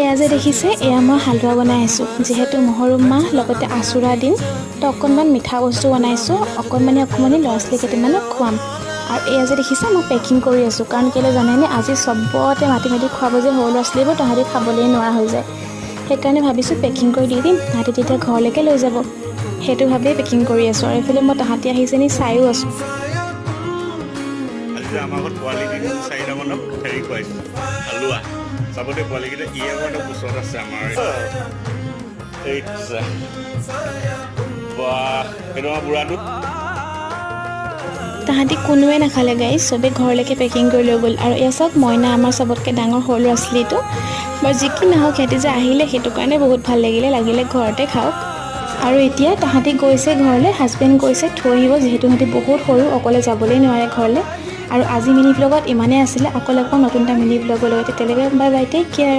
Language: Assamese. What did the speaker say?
এয়া যে দেখিছে এয়া মই হালোৱা বনাই আছোঁ যেহেতু মহৰম মাহ লগতে আচুৰা দিন তো অকণমান মিঠা বস্তু বনাইছোঁ অকণমানি ল'ৰা ছোৱালী কেইটামানক খুৱাম আৰু এয়া যে দেখিছে মই পেকিং কৰি আছোঁ কাৰণ কেলৈ জানেনে আজি চবতে মাতি খুৱাব যে সৰু ল'ৰা ছোৱালীবোৰ তাহাঁতি খাবলৈ নোৱাৰা হৈ যায় সেইকাৰণে ভাবিছোঁ পেকিং কৰি দি দিম তাহাঁতি তেতিয়া ঘৰলৈকে লৈ যাব সেইটো ভাবেই পেকিং কৰি আছোঁ আৰু এইফালে মই তাহাঁতি আহিছে নি চায়ো আছোঁ আমাৰ ঘৰত পোৱালি দিন 4টা মানক হেৰি খুৱাইছোঁ হালোৱা চাবতে পোৱালিকেইটা ইয়েৰ ওচৰত আছে আমাৰ এই সেইটো আমাৰ বুঢ়াটো তাহাঁতি কোনোৱে নাখালে গাইজ চবেই ঘৰলৈকে পেকিং কৰি লৈ গ'ল আৰু এয়া চাওক মইনা আমাৰ চবতকৈ ডাঙৰ সৰু ল'ৰা ছোৱালীটো বাৰু যি কি নহওক সিহঁতি যে আহিলে সেইটো কাৰণে বহুত ভাল লাগিলে ঘৰতে খাওক আৰু এতিয়া তাহাঁতি গৈছে ঘৰলৈ হাজবেণ্ড গৈছে থৈ আহিব যিহেতু সিহঁতি বহুত সৰু অকলে যাবলৈ নোৱাৰে ঘৰলৈ আৰু আজি মিনি ব্লগত ইমানেই আছিলে আকৌ নতুন এটা মিনি ব্লগৰ লগত তেতিয়ালৈকে বাই বাই টেক কেয়াৰ